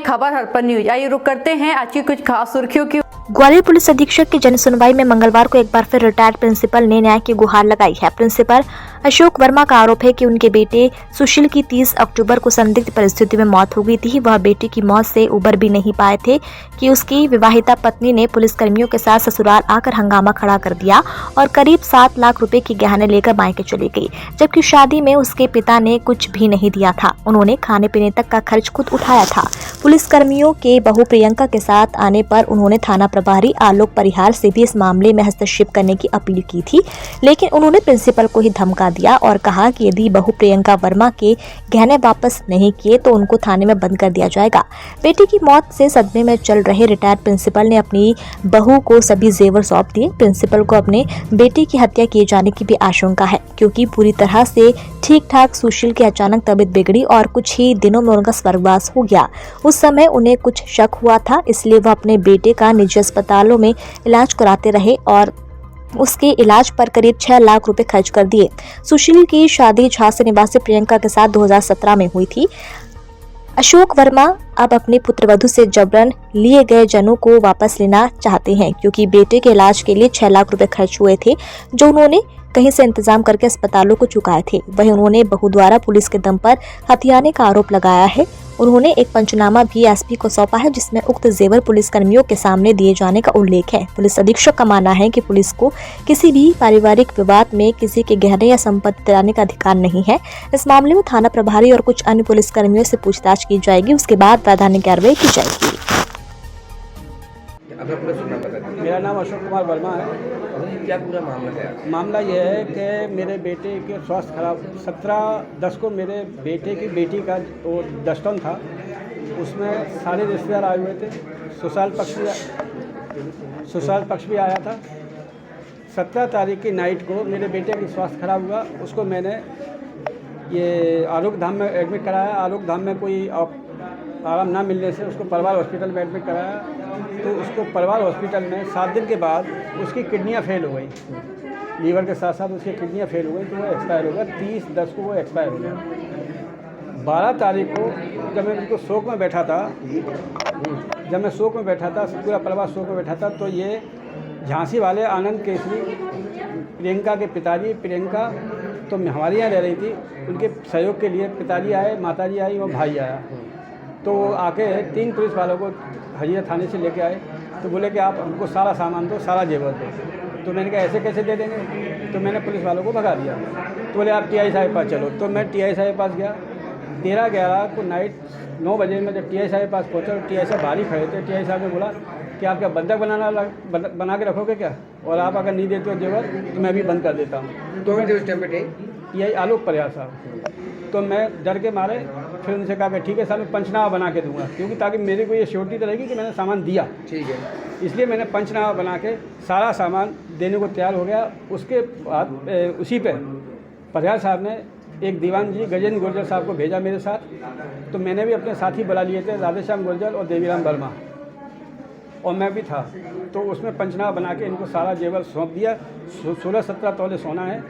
खबर हड़प्पन न्यूज। आइए रुक करते हैं आज की कुछ खास सुर्खियों की। ग्वालियर पुलिस अधीक्षक की जनसुनवाई में मंगलवार को एक बार फिर रिटायर्ड प्रिंसिपल ने न्याय की गुहार लगाई है। प्रिंसिपल अशोक वर्मा का आरोप है कि उनके बेटे सुशील की 30 अक्टूबर को संदिग्ध परिस्थिति में मौत हो गई थी। वह बेटे की मौत से उबर भी नहीं पाए थे कि उसकी विवाहिता पत्नी ने पुलिसकर्मियों के साथ ससुराल आकर हंगामा खड़ा कर दिया और करीब 7 लाख रुपए की गहने लेकर मायके चली गई, जबकि शादी में उसके पिता ने कुछ भी नहीं दिया था। उन्होंने खाने पीने तक का खर्च खुद उठाया था। पुलिसकर्मियों के बहू प्रियंका के साथ आने पर उन्होंने थाना प्रभारी आलोक परिहार से भी इस मामले में हस्तक्षेप करने की अपील की थी, लेकिन उन्होंने प्रिंसिपल को ही धमका दिया और कहा कि यदि बहू प्रियंका वर्मा के गहने वापस नहीं किए तो उनको थाने में बंद कर दिया जाएगा। बेटी की मौत से सदमे में चल रहे रिटायर्ड प्रिंसिपल ने अपनी बहू को सभी जेवर सौंप दिए। प्रिंसिपल को अपने बेटे की हत्या किए जाने की भी आशंका है, क्योंकि पूरी तरह से ठीक ठाक सुशील की अचानक तबीयत बिगड़ी और कुछ ही दिनों में उनका स्वर्गवास हो गया। उस समय उन्हें कुछ शक हुआ था, इसलिए वह अपने बेटे का निजी अस्पतालों में इलाज कराते रहे और उसके इलाज पर करीब 6 लाख रुपए खर्च कर दिए। सुशील की शादी झांसी निवासी प्रियंका के साथ 2017 में हुई थी। अशोक वर्मा अब अपने पुत्रवधू से जबरन लिए गए जनों को वापस लेना चाहते हैं, क्योंकि बेटे के इलाज के लिए 6 लाख रुपए खर्च हुए थे, जो उन्होंने कहीं से इंतजाम करके अस्पतालों को चुकाए थे। वहीं उन्होंने बहू द्वारा पुलिस के दम पर हथियाने का आरोप लगाया है। उन्होंने एक पंचनामा भी एसपी को सौंपा है, जिसमें उक्त जेवर पुलिसकर्मियों के सामने दिए जाने का उल्लेख है। पुलिस अधीक्षक का मानना है कि पुलिस को किसी भी पारिवारिक विवाद में किसी के गहने या संपत्ति दिलाने का अधिकार नहीं है। इस मामले में थाना प्रभारी और कुछ अन्य पुलिसकर्मियों से पूछताछ की जाएगी, उसके बाद वैधानिक कार्रवाई की जाएगी। मेरा नाम अशोक कुमार वर्मा है। क्या पूरा मामला है? मामला यह है कि मेरे बेटे के स्वास्थ्य खराब 17/10 को मेरे बेटे की बेटी का वो दस्तन था, उसमें सारे रिश्तेदार आए हुए थे। ससुराल पक्ष भी आया था। 17 तारीख की नाइट को मेरे बेटे की स्वास्थ्य खराब हुआ। उसको मैंने ये आलोक धाम में एडमिट कराया। आलोक धाम में कोई आराम ना मिलने से उसको परिवार हॉस्पिटल में एडमिट कराया। तो उसको परिवार हॉस्पिटल में 7 दिन के बाद उसकी किडनियाँ फेल हो गई, लीवर के साथ साथ उसकी किडनियाँ फेल हो गई, तो वो एक्सपायर हो गया। 30/10 को वो एक्सपायर हो गया। 12 तारीख को जब मैं उनको शोक में बैठा था, पूरा परिवार शोक में बैठा था, तो ये झांसी वाले आनंद केसरी प्रियंका के पिताजी, प्रियंका तो हमारे यहाँ रह रही थी, उनके सहयोग के लिए पिताजी आए, माताजी आई और भाई आया। तो आके 3 पुलिस वालों को हजिया थाने से लेके आए। तो बोले कि आप हमको सारा सामान दो, सारा जेवर दो। तो मैंने कहा ऐसे कैसे दे देंगे? तो मैंने पुलिस वालों को भगा दिया। तो बोले आप टीआई साहब के पास चलो। तो मैं टीआई साहब के पास गया। 13/11 को नाइट 9 बजे में जब टीआई साहब के पास पहुँचा, तो टीआई साहब बाहर ही खड़े थे। टीआई साहब ने बोला कि आप क्या बंधक बना के रखोगे क्या, और आप अगर नहीं देते हो जेवर तो मैं भी बंद कर देता हूँ। तो उस टाइम पे टीआई आलोक परिहार साहब। तो मैं डर के मारे फिर उनसे कहा कि ठीक है साहब, मैं पंचनामा बना के दूंगा, क्योंकि ताकि मेरे को ये श्योरिटी तो रहेगी कि मैंने सामान दिया। ठीक है, इसलिए मैंने पंचनामा बना के सारा सामान देने को तैयार हो गया। उसके बाद उसी पे परिहार साहब ने एक दीवान जी गजेंद्र गुर्जर साहब को भेजा मेरे साथ। तो मैंने भी अपने साथी बुला लिए थे, राधेश्याम गुर्जर और देवीराम वर्मा, और मैं भी था। तो उसमें पंचनामा बना के इनको सारा जेवर सौंप दिया। 16-17 तोले सोना है,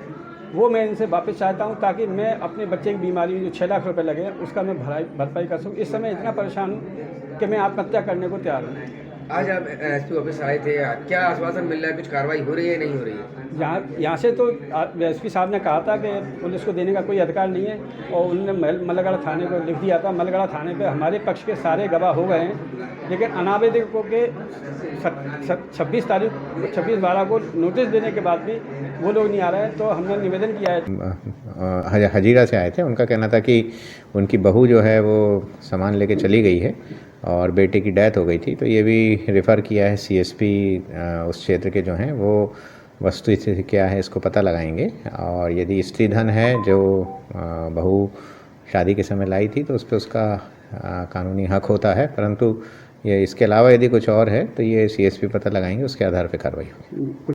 वो मैं इनसे वापस चाहता हूँ, ताकि मैं अपने बच्चे की बीमारी में जो 6 लाख रुपए लगे उसका मैं भरपाई कर सकूँ। इस समय इतना परेशान हूँ कि मैं आत्महत्या करने को तैयार हूँ। आज आप एसपी ऑफिस आए थे, क्या आश्वासन मिल रहा है? कुछ कार्रवाई हो रही है, नहीं हो रही है? यहाँ से तो एसपी साहब ने कहा था कि पुलिस को देने का कोई अधिकार नहीं है, और उन्होंने मल्लगढ़ थाने को लिख दिया था। मल्लगढ़ थाने पे हमारे पक्ष के सारे गवाह हो गए हैं, लेकिन अनावेदकों के 26/12 को नोटिस देने के बाद भी वो लोग नहीं आ रहे हैं। तो हमने निवेदन किया है। हजीरा से आए थे। उनका कहना था कि उनकी बहू जो है वो सामान लेके चली गई है और बेटे की डेथ हो गई थी। तो ये भी रेफ़र किया है सीएसपी उस क्षेत्र के जो हैं, वो वस्तु स्थिति क्या है इसको पता लगाएंगे, और यदि स्त्री धन है जो बहू शादी के समय लाई थी तो उस पर उसका कानूनी हक होता है, परंतु ये इसके अलावा यदि कुछ और है तो ये सीएसपी पता लगाएंगे, उसके आधार पर कार्रवाई होगी।